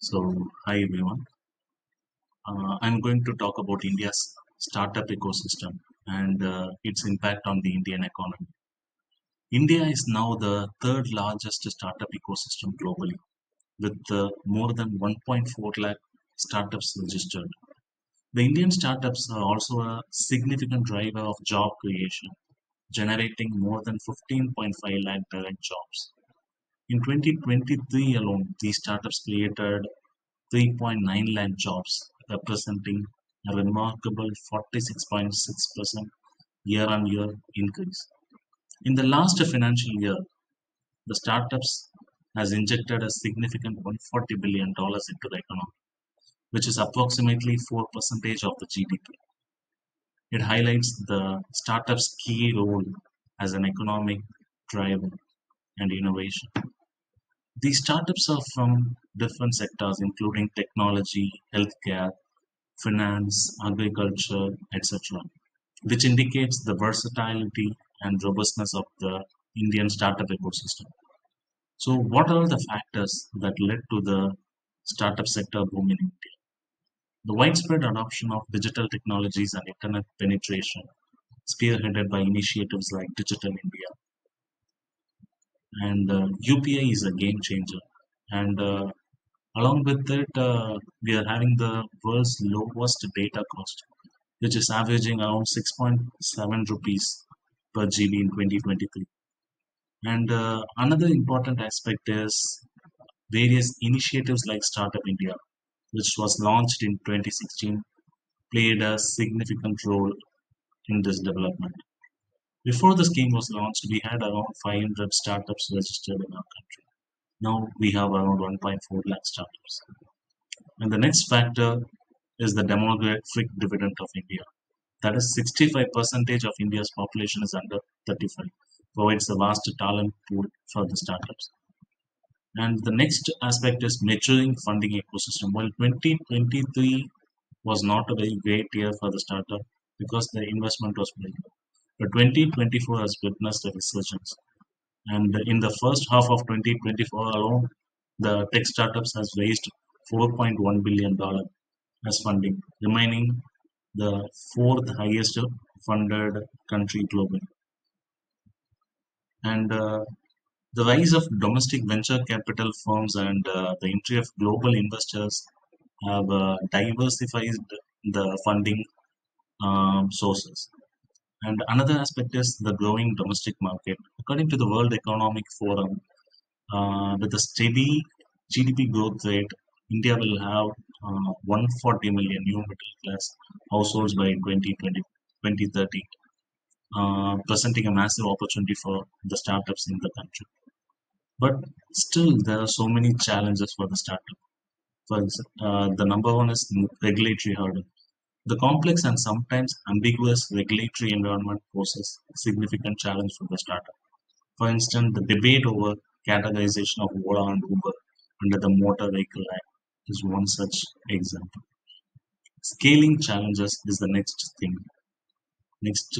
Hi everyone. I'm going to talk about India's startup ecosystem and its impact on the Indian economy. India is now the third largest startup ecosystem globally, with more than 1.4 lakh startups registered. The Indian startups are also a significant driver of job creation, generating more than 15.5 lakh direct jobs. In 2023 alone, these startups created 3.9 lakh jobs, representing a remarkable 46.6% year-on-year increase. In the last financial year, the startups has injected a significant $140 billion into the economy, which is approximately 4% of the GDP. It highlights the startups' key role as an economic driver and innovation. These startups are from different sectors, including technology, healthcare, finance, agriculture, etc., which indicates the versatility and robustness of the Indian startup ecosystem. So, what are the factors that led to the startup sector boom in India? The widespread adoption of digital technologies and internet penetration, spearheaded by initiatives like Digital India, and UPI is a game changer. And along with it, we are having the world's lowest data cost, which is averaging around 6.7 rupees per GB in 2023. And another important aspect is various initiatives like Startup India, which was launched in 2016, played a significant role in this development. Before the scheme was launched, we had around 500 startups registered in our country. Now we have around 1.4 lakh startups. And the next factor is the demographic dividend of India. That is 65% of India's population is under 35, provides a vast talent pool for the startups. And the next aspect is maturing funding ecosystem. While 2023 was not a very great year for the startup because the investment was very low. But 2024 has witnessed a resurgence. And in the first half of 2024 alone, the tech startups has raised $4.1 billion as funding, remaining the fourth highest funded country globally. And the rise of domestic venture capital firms and the entry of global investors have diversified the funding sources. And another aspect is the growing domestic market. According to the World Economic Forum, with a steady GDP growth rate, India will have 140 million new middle class households by 2030, presenting a massive opportunity for the startups in the country. But still, there are so many challenges for the startup. The number one is regulatory hurdle. The complex and sometimes ambiguous regulatory environment poses a significant challenge for the startup. For instance, the debate over categorization of Ola and Uber under the Motor Vehicle Act is one such example. Scaling challenges is the next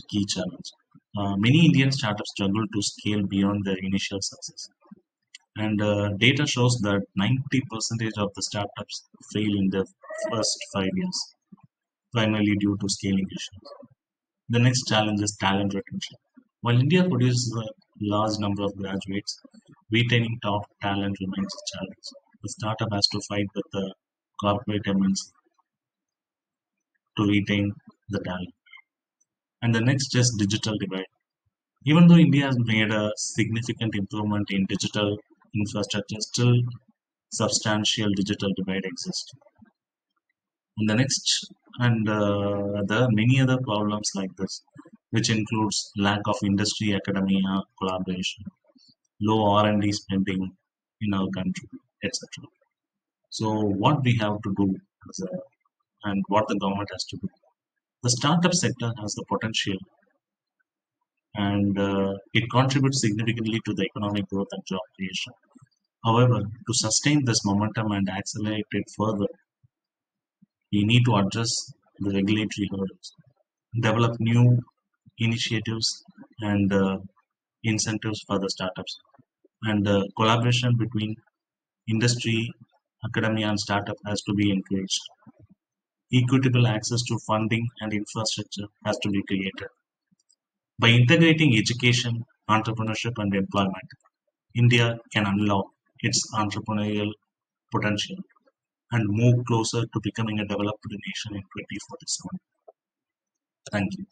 key challenge. Many Indian startups struggle to scale beyond their initial success. And data shows that 90% of the startups fail in their first 5 years, primarily due to scaling issues. The next challenge is talent retention. While India produces a large number of graduates, retaining top talent remains a challenge. The startup has to fight with the corporate MNC to retain the talent. And the next is digital divide. Even though India has made a significant improvement in digital infrastructure, still substantial digital divide exists. And the next, and there are many other problems like this, which includes lack of industry academia collaboration, low R&D spending in our country, etc. So, what we have to do and what the government has to do. The startup sector has the potential and it contributes significantly to the economic growth and job creation. However, to sustain this momentum and accelerate it further, we need to address the regulatory hurdles, develop new initiatives and incentives for the startups, and collaboration between industry academia and startup has to be encouraged. Equitable access to funding and infrastructure has to be created. By integrating education, entrepreneurship, and employment, India can unlock its entrepreneurial potential and move closer to becoming a developed nation in 2047. Thank you.